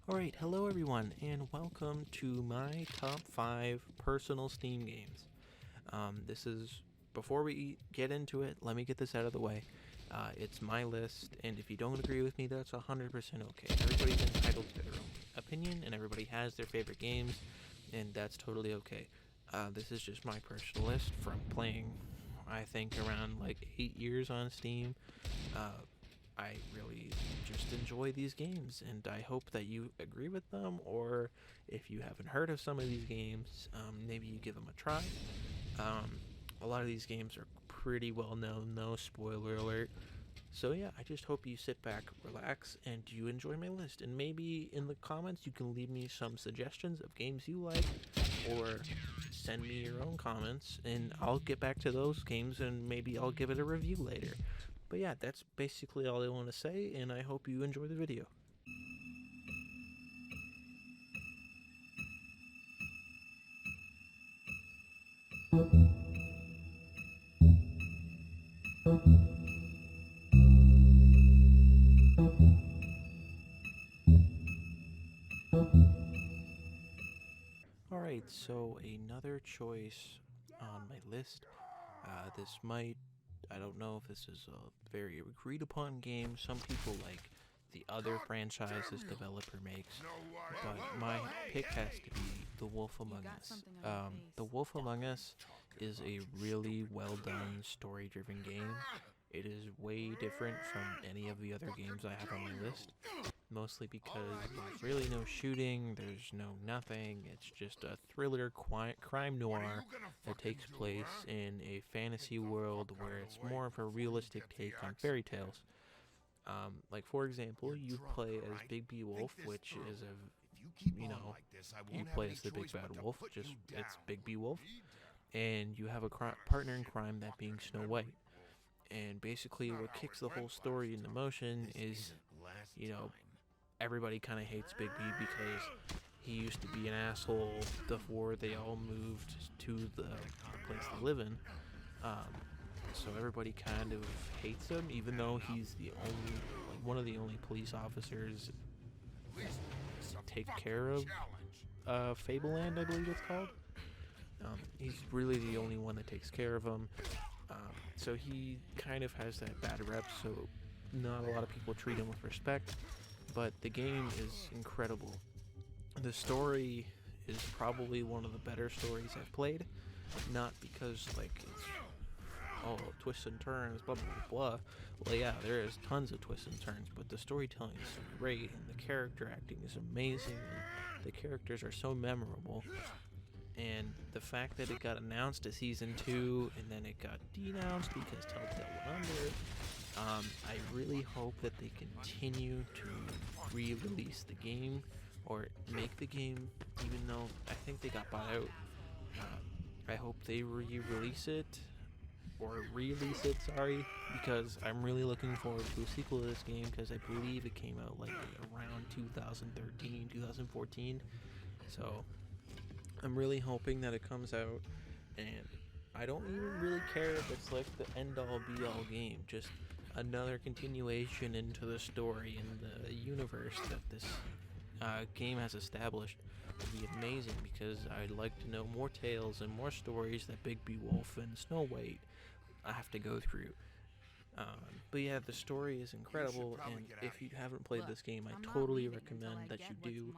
Alright, hello everyone, and welcome to my top 5 personal Steam games. This is, before we get into it, let me get this out of the way. It's my list, and if you don't agree with me, that's 100% okay. Everybody's entitled to their own opinion, and everybody has their favorite games, and that's totally okay. This is just my personal list from playing, I think, around like 8 years on Steam. Uh, I really just enjoy these games, and I hope that you agree with them, or if you haven't heard of some of these games, maybe you give them a try. Um, a lot of these games are pretty well known, no spoiler alert. So yeah, I just hope you sit back, relax, and you enjoy my list. And maybe in the comments you can leave me some suggestions of games you like, or send me your own comments, and I'll get back to those games, and maybe I'll give it a review later. But yeah, that's basically all I want to say, and I hope you enjoy the video. Alright, so another choice on my list. This might, I don't know if this is a very agreed upon game. Some people like the other franchises developer makes, but my pick has to be The Wolf Among Us. The Wolf Among Us is a really well done story driven game. It is way different from any of the other games I have on my list, mostly because there's really no shooting, there's no nothing. It's just a thriller crime noir that takes place in a fantasy world where it's more of a realistic take on fairy tales. Like for example, you play as Big B Wolf, which is you play as the big bad wolf. Just it's Big B Wolf, and you have a partner in crime, that being Snow White. And basically, what kicks the whole story into motion is, you know, everybody kind of hates Big B because he used to be an asshole before they all moved to the place they live in. Um, so everybody kind of hates him, even though he's the only, like, one of the only police officers to take care of Fableland, I believe it's called. He's really the only one that takes care of him. So he kind of has that bad rep, so not a lot of people treat him with respect. But the game is incredible. The story is probably one of the better stories I've played. Not because, like, it's all twists and turns, blah, blah, blah. Well, yeah, there is tons of twists and turns, but the storytelling is so great, and the character acting is amazing, and the characters are so memorable. And the fact that it got announced as season 2 and then it got denounced because Telltale went under, I really hope that they continue to re-release the game or make the game, even though I think they got bought out. I hope they re-release it, or release it, sorry, because I'm really looking forward to a sequel to this game, because I believe it came out like around 2013, 2014. So I'm really hoping that it comes out, and I don't even really care if it's like the end-all be-all game, just another continuation into the story and the universe that this game has established would be amazing, because I'd like to know more tales and more stories that Big B Wolf and Snow White have to go through. But yeah, the story is incredible, and if you haven't played this game, I totally recommend that you do.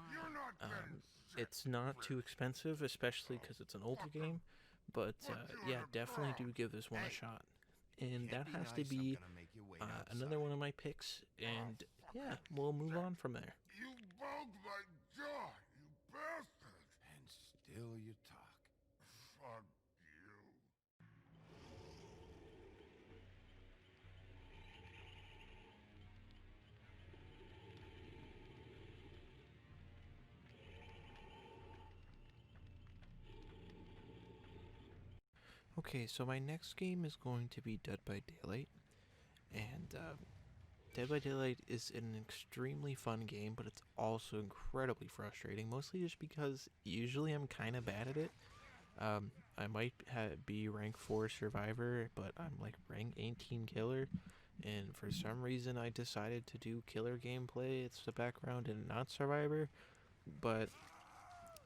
It's not too expensive, especially because it's an older game, but yeah, definitely do give this one a shot. And that has to be another one of my picks, and yeah, we'll move on from there. You broke my jaw, you bastard! And still you talk. Fuck you. Okay, so my next game is going to be Dead by Daylight, and Dead by Daylight is an extremely fun game, but it's also incredibly frustrating, mostly just because usually I'm kind of bad at it. I might be rank 4 survivor, but I'm like rank 18 killer, and for some reason I decided to do killer gameplay. It's the background and not Survivor. But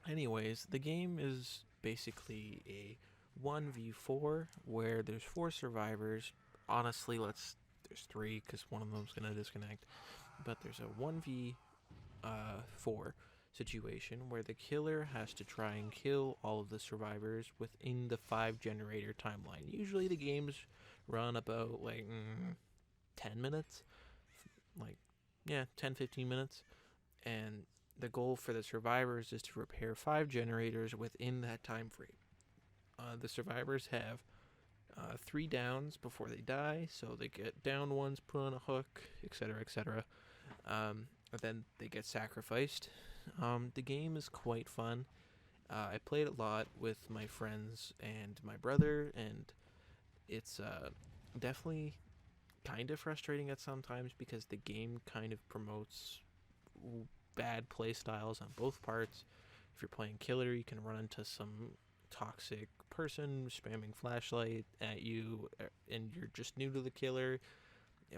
anyways, the game is basically a 1v4 where there's 4 survivors. Honestly, there's 3 because one of them's gonna disconnect. But there's a 1v4 situation where the killer has to try and kill all of the survivors within the 5 generator timeline. Usually the games run about like 10 minutes, like, yeah, 10-15 minutes, and the goal for the survivors is to repair 5 generators within that time frame. The survivors have 3 downs before they die, so they get down ones, put on a hook, etc., etc. Then they get sacrificed. The game is quite fun. I played a lot with my friends and my brother, and it's definitely kind of frustrating at sometimes because the game kind of promotes bad play styles on both parts. If you're playing killer, you can run into some toxic person spamming flashlight at you, and you're just new to the killer.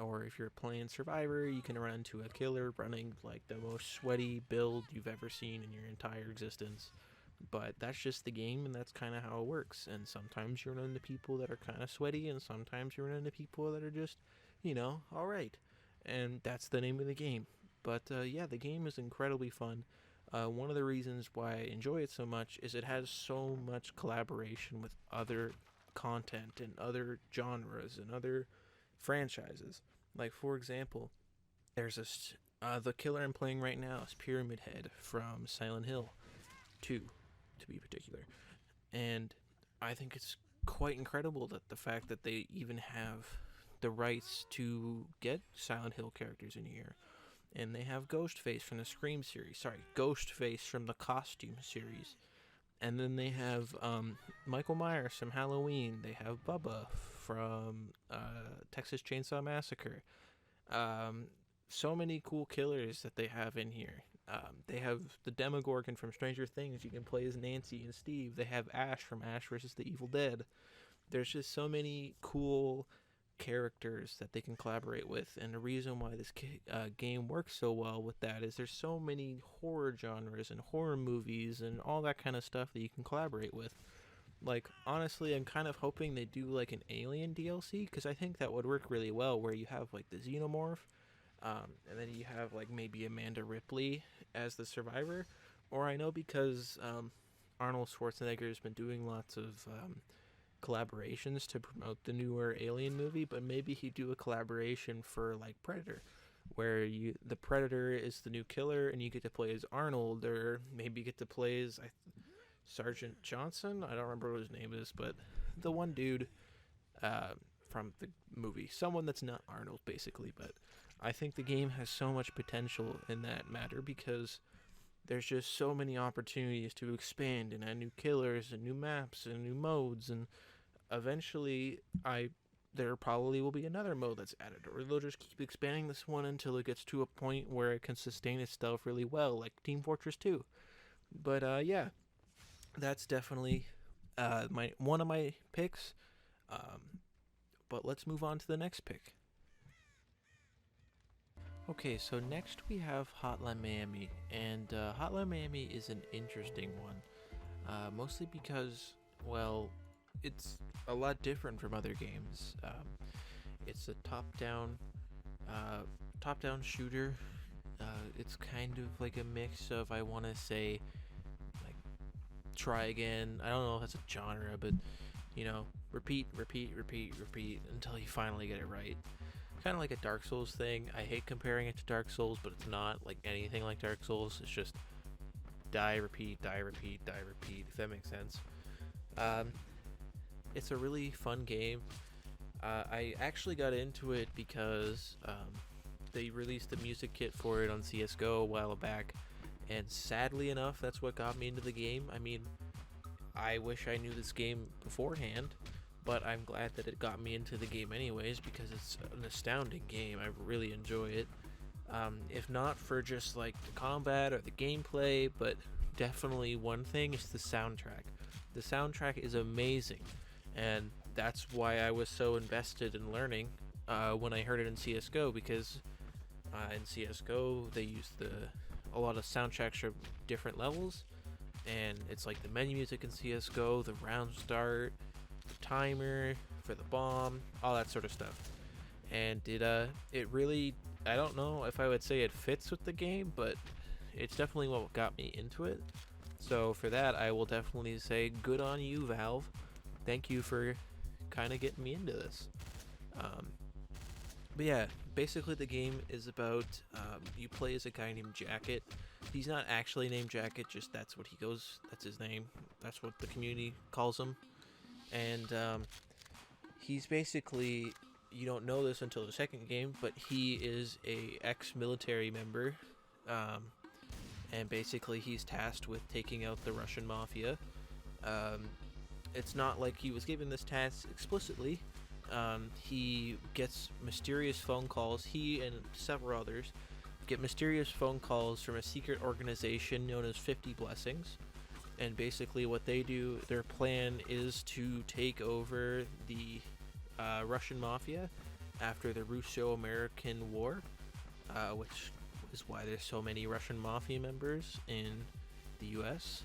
Or if you're playing survivor, you can run into a killer running like the most sweaty build you've ever seen in your entire existence. But that's just the game, and that's kind of how it works. And sometimes you run into people that are kind of sweaty, and sometimes you run into people that are just, alright. And that's the name of the game. But yeah, the game is incredibly fun. One of the reasons why I enjoy it so much is it has so much collaboration with other content and other genres and other franchises. Like, for example, there's the killer I'm playing right now is Pyramid Head from Silent Hill 2, to be particular. And I think it's quite incredible that the fact that they even have the rights to get Silent Hill characters in here. And they have Ghostface from the Scream series. Sorry, Ghostface from the Costume series. And then they have Michael Myers from Halloween. They have Bubba from Texas Chainsaw Massacre. So many cool killers that they have in here. They have the Demogorgon from Stranger Things. You can play as Nancy and Steve. They have Ash from Ash vs. the Evil Dead. There's just so many cool characters that they can collaborate with, and the reason why this game works so well with that is there's so many horror genres and horror movies and all that kind of stuff that you can collaborate with. Like, honestly, I'm kind of hoping they do like an Alien DLC, because I think that would work really well, where you have like the Xenomorph, and then you have like maybe Amanda Ripley as the survivor. Or I know because Arnold Schwarzenegger has been doing lots of collaborations to promote the newer Alien movie, but maybe he'd do a collaboration for like Predator, where the Predator is the new killer and you get to play as Arnold, or maybe you get to play as Sergeant Johnson. I don't remember what his name is, but the one dude from the movie, someone that's not Arnold basically. But I think the game has so much potential in that matter, because there's just so many opportunities to expand and add new killers and new maps and new modes, and eventually there probably will be another mode that's added, or they'll just keep expanding this one until it gets to a point where it can sustain itself really well, like Team Fortress 2. But yeah, that's definitely one of my picks. But let's move on to the next pick. Okay, so next we have Hotline Miami, and Hotline Miami is an interesting one, mostly because, well, it's a lot different from other games. It's a top-down shooter. It's kind of like a mix of, I want to say, like, try again. I don't know if that's a genre, but, repeat until you finally get it right. Kind of like a Dark Souls thing. I hate comparing it to Dark Souls, but it's not like anything like Dark Souls. It's just die, repeat, if that makes sense. It's a really fun game. I actually got into it because they released a music kit for it on CSGO a while back, and sadly enough, that's what got me into the game. I mean, I wish I knew this game beforehand, but I'm glad that it got me into the game anyways, because it's an astounding game. I really enjoy it. If not for just like the combat or the gameplay, but definitely one thing is the soundtrack. The soundtrack is amazing, and that's why I was so invested in learning when I heard it in CS:GO, because in CS:GO they use a lot of soundtracks from different levels, and it's like the menu music in CS:GO, the round start, the timer for the bomb, all that sort of stuff. And it really, I don't know if I would say it fits with the game, but it's definitely what got me into it. So for that, I will definitely say good on you, Valve. Thank you for kind of getting me into this. Um, but yeah, basically the game is about you play as a guy named Jacket. He's not actually named Jacket, just that's what he goes. That's his name. That's what the community calls him. And he's basically, you don't know this until the second game, but he is a ex-military member. Um, and basically he's tasked with taking out the Russian mafia. It's not like he was given this task explicitly. He gets mysterious phone calls. He and several others get mysterious phone calls from a secret organization known as 50 Blessings. And basically what they do, their plan is to take over the Russian mafia after the Russo-American War, which is why there's so many Russian mafia members in the U.S.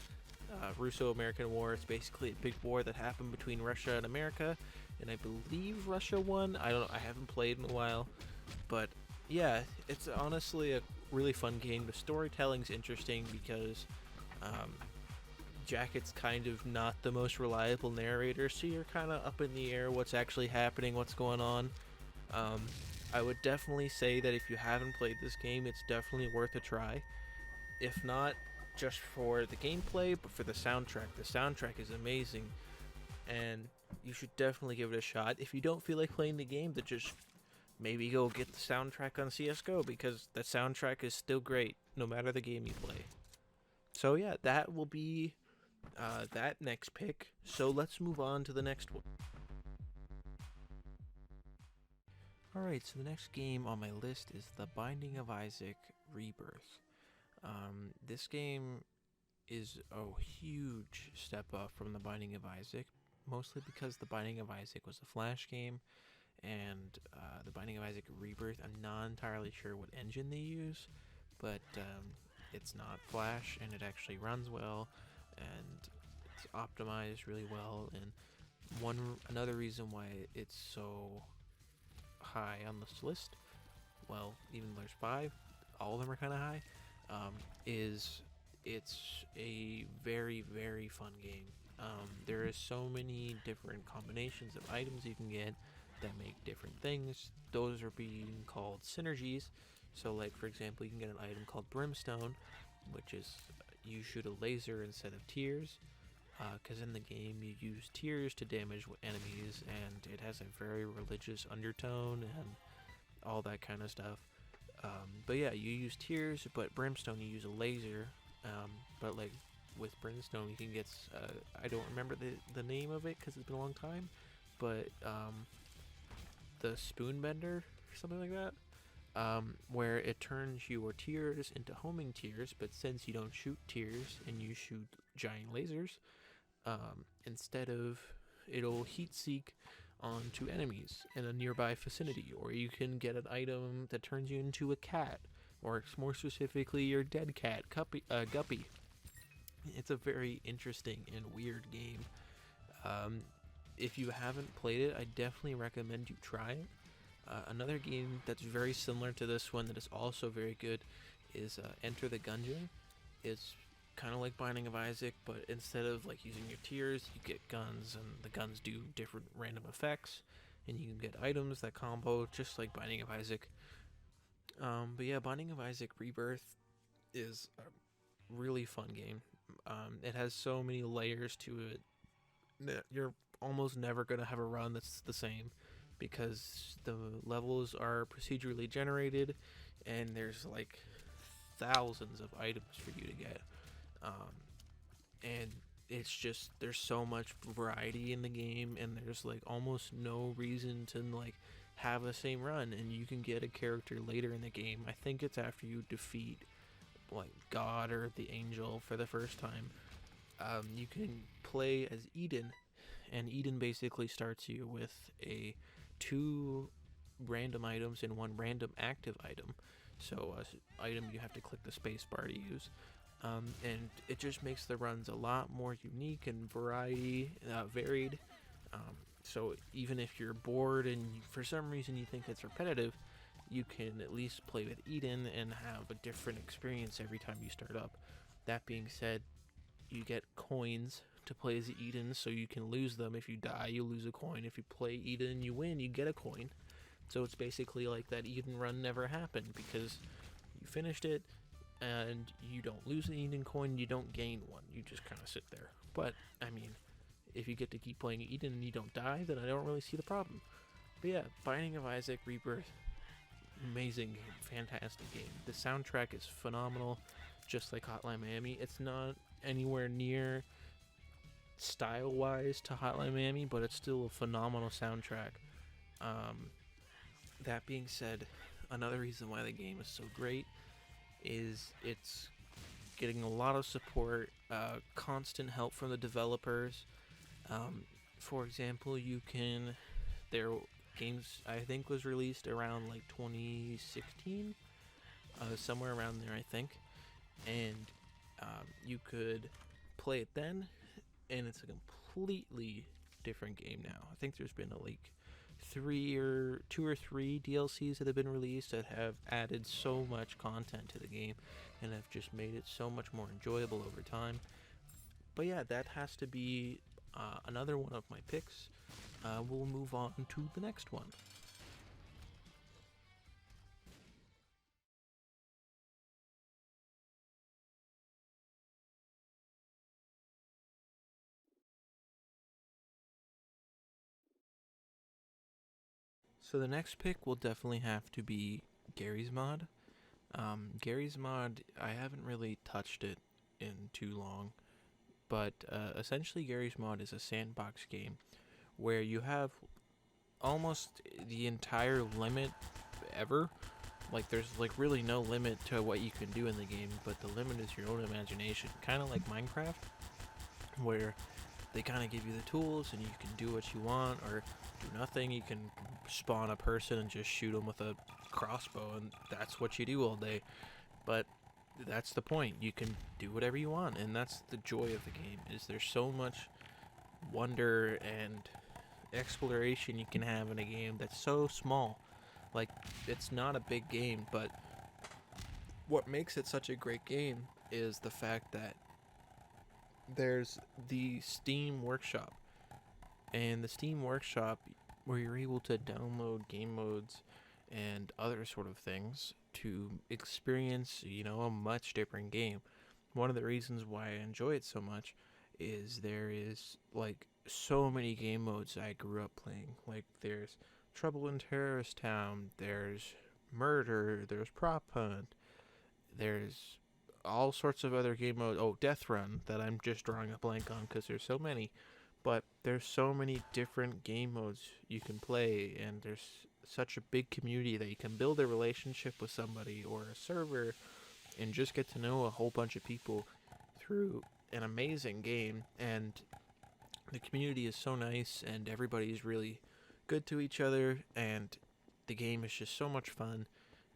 Russo-American War is basically a big war that happened between Russia and America, and I believe Russia won. I don't know, I haven't played in a while, but yeah, it's honestly a really fun game. The storytelling's interesting because Jacket's kind of not the most reliable narrator, so you're kind of up in the air what's actually happening, what's going on. I would definitely say that if you haven't played this game, it's definitely worth a try. If not just for the gameplay, but for the soundtrack. The soundtrack is amazing, and you should definitely give it a shot. If you don't feel like playing the game, then just maybe go get the soundtrack on CSGO, because the soundtrack is still great, no matter the game you play. So yeah, that will be that next pick. So let's move on to the next one. Alright, so the next game on my list is The Binding of Isaac Rebirth. This game is a huge step up from The Binding of Isaac, mostly because The Binding of Isaac was a Flash game, and The Binding of Isaac Rebirth, I'm not entirely sure what engine they use, but it's not Flash, and it actually runs well, and it's optimized really well. And another reason why it's so high on this list, well, even though there's 5, all of them are kind of high, is it's a very, very fun game. There is so many different combinations of items you can get that make different things. Those are being called synergies. So like, for example, you can get an item called Brimstone, which is you shoot a laser instead of tears, because in the game you use tears to damage enemies, and it has a very religious undertone and all that kind of stuff. But yeah, you use tears, but Brimstone you use a laser. But like with Brimstone you can get, I don't remember the name of it because it's been a long time, but the Spoon Bender or something like that, where it turns your tears into homing tears, but since you don't shoot tears and you shoot giant lasers, instead of, it'll heat seek onto enemies in a nearby vicinity. Or you can get an item that turns you into a cat, or more specifically your dead cat, Guppy. It's a very interesting and weird game. If you haven't played it, I definitely recommend you try it. Another game that's very similar to this one that is also very good is Enter the Gungeon. It's kind of like Binding of Isaac, but instead of like using your tears, you get guns, and the guns do different random effects, and you can get items that combo just like Binding of Isaac. But yeah, Binding of Isaac Rebirth is a really fun game. It has so many layers to it that you're almost never going to have a run that's the same, because the levels are procedurally generated, and there's like thousands of items for you to get. And it's just, there's so much variety in the game, and there's like almost no reason to like have the same run, and you can get a character later in the game. I think it's after you defeat like God or the Angel for the first time. You can play as Eden, and Eden basically starts you with a 2 random items and one random active item. So, item you have to click the space bar to use. And it just makes the runs a lot more unique and varied. So even if you're bored and for some reason you think it's repetitive, you can at least play with Eden and have a different experience every time you start up. That being said, you get coins to play as Eden, so you can lose them. If you die, you lose a coin. If you play Eden, you win, you get a coin. So it's basically like that Eden run never happened because you finished it and you don't lose an Eden coin, you don't gain one. You just kind of sit there. But, I mean, if you get to keep playing Eden and you don't die, then I don't really see the problem. But yeah, Binding of Isaac Rebirth, amazing game, fantastic game. The soundtrack is phenomenal, just like Hotline Miami. It's not anywhere near style-wise to Hotline Miami, but it's still a phenomenal soundtrack. That being said, another reason why the game is so great is it's getting a lot of support, constant help from the developers. For example, their games I think was released around like 2016, somewhere around there I think, and you could play it then, and it's a completely different game now. I think there's been two or three DLCs that have been released that have added so much content to the game and have just made it so much more enjoyable over time. But yeah, that has to be another one of my picks. We'll move on to the next one. So the next pick will definitely have to be Garrys Mod. Garrys Mod, I haven't really touched it in too long, but essentially Garrys Mod is a sandbox game where you have almost the entire limit ever. Like there's like really no limit to what you can do in the game, but the limit is your own imagination. Kind of like Minecraft, where they kind of give you the tools and you can do what you want or do nothing. You can spawn a person and just shoot them with a crossbow, and that's what you do all day. But that's the point. You can do whatever you want, and that's the joy of the game. Is there's so much wonder and exploration you can have in a game that's so small. Like, it's not a big game, but what makes it such a great game is the fact that there's the Steam Workshop. And the Steam Workshop, where you're able to download game modes and other sort of things to experience, a much different game. One of the reasons why I enjoy it so much is there is, like, so many game modes I grew up playing. Like, there's Trouble in Terrorist Town, there's Murder, there's Prop Hunt, there's all sorts of other game modes. Oh, Death Run, that I'm just drawing a blank on because there's so many. But there's so many different game modes you can play, and there's such a big community that you can build a relationship with somebody or a server and just get to know a whole bunch of people through an amazing game. And the community is so nice, and everybody's really good to each other, and the game is just so much fun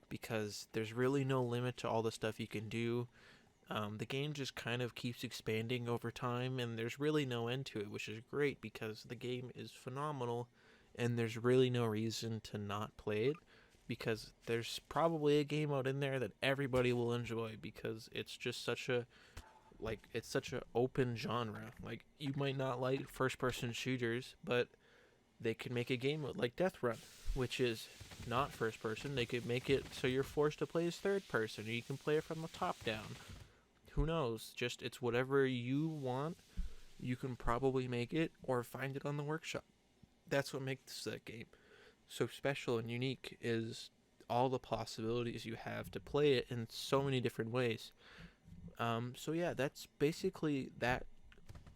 because there's really no limit to all the stuff you can do. The game just kind of keeps expanding over time, and there's really no end to it, which is great because the game is phenomenal, and there's really no reason to not play it because there's probably a game mode in there that everybody will enjoy because it's just such a open genre. Like, you might not like first-person shooters, but they could make a game mode like Death Run, which is not first-person. They could make it so you're forced to play as third-person, or you can play it from the top down. Who knows? Just, it's whatever you want. You can probably make it or find it on the workshop. That's what makes that game so special and unique, is all the possibilities you have to play it in so many different ways. So yeah, that's basically that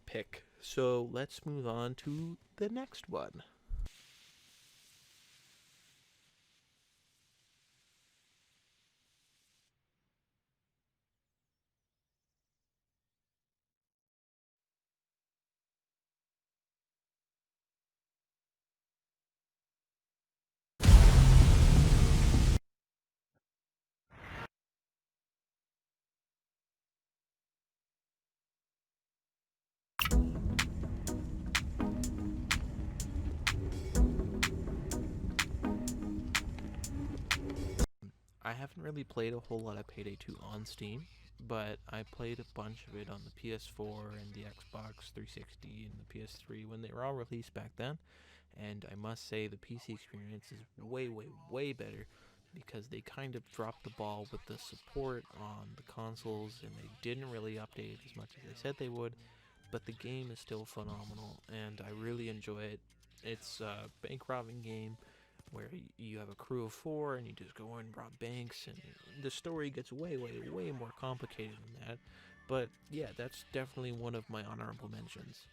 pick. So let's move on to the next one. I haven't really played a whole lot of Payday 2 on Steam, but I played a bunch of it on the PS4 and the Xbox 360 and the PS3 when they were all released back then. And I must say the PC experience is way, way, way better because they kind of dropped the ball with the support on the consoles and they didn't really update as much as they said they would. But the game is still phenomenal and I really enjoy it. It's a bank robbing game where you have a crew of four and you just go in and rob banks, and the story gets way, way, way more complicated than that. But yeah, that's definitely one of my honorable mentions.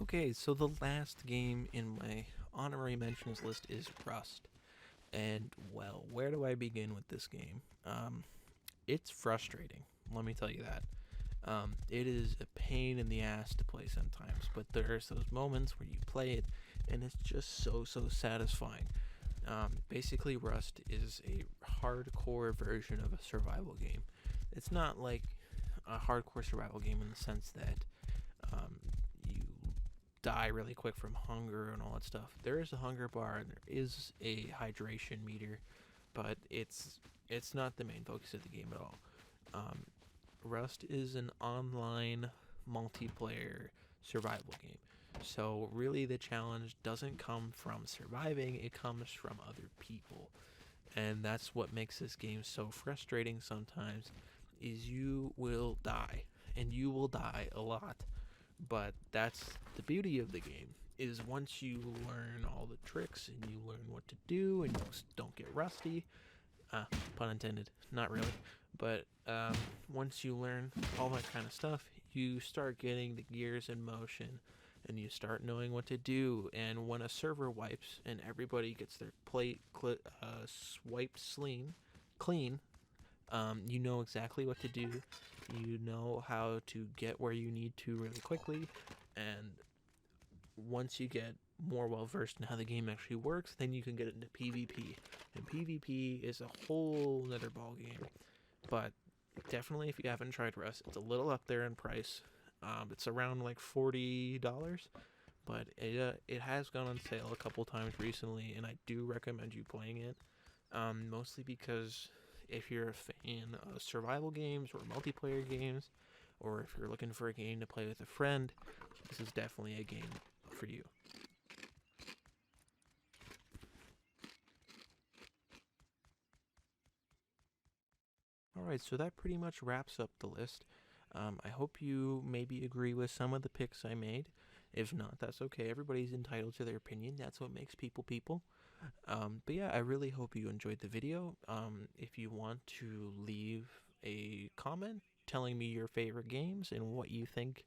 Okay, so the last game in my honorary mentions list is Rust. And, well, where do I begin with this game? It's frustrating, let me tell you that. It is a pain in the ass to play sometimes, but there's those moments where you play it and it's just so, so satisfying. Basically, Rust is a hardcore version of a survival game. It's not like a hardcore survival game in the sense that you die really quick from hunger and all that stuff. There is a hunger bar and there is a hydration meter, but it's not the main focus of the game at all. Um, Rust is an online multiplayer survival game. So really the challenge doesn't come from surviving, it comes from other people. And that's what makes this game so frustrating sometimes is you will die and you will die a lot. But that's the beauty of the game is once you learn all the tricks and you learn what to do and you don't get rusty, pun intended, not really. But once you learn all that kind of stuff, you start getting the gears in motion and you start knowing what to do. And when a server wipes and everybody gets their plate swiped clean, you know exactly what to do. You know how to get where you need to really quickly. And once you get more well versed in how the game actually works, then you can get into PvP. And PvP is a whole nother ball game. But definitely, if you haven't tried Rust, it's a little up there in price. It's around like $40, but it has gone on sale a couple times recently, and I do recommend you playing it. Mostly because if you're a fan of survival games or multiplayer games, or if you're looking for a game to play with a friend, this is definitely a game for you. Alright, so that pretty much wraps up the list. I hope you maybe agree with some of the picks I made. If not, that's okay. Everybody's entitled to their opinion. That's what makes people people. But yeah, I really hope you enjoyed the video. If you want to leave a comment telling me your favorite games and what you think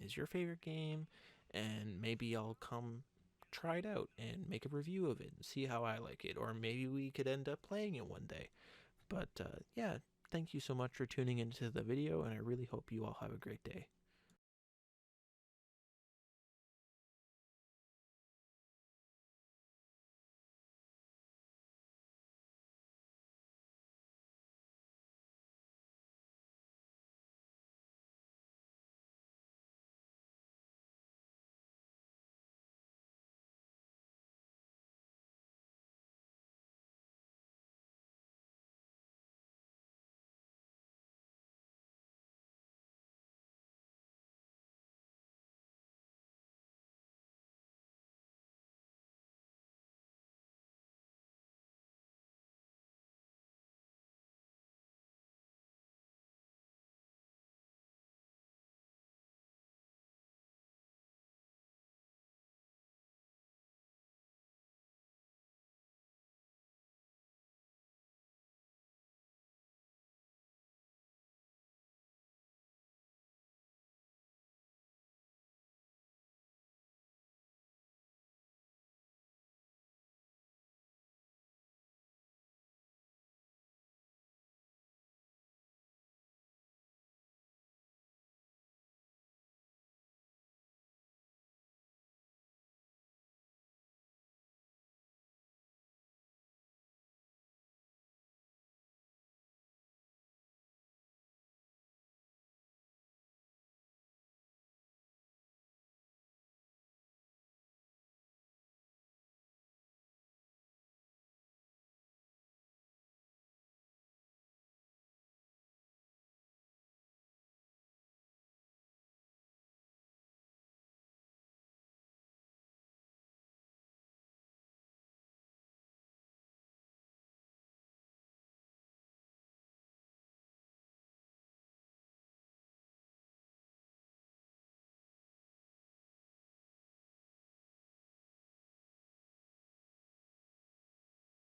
is your favorite game, and maybe I'll come try it out and make a review of it and see how I like it, or maybe we could end up playing it one day. But yeah, thank you so much for tuning into the video, and I really hope you all have a great day.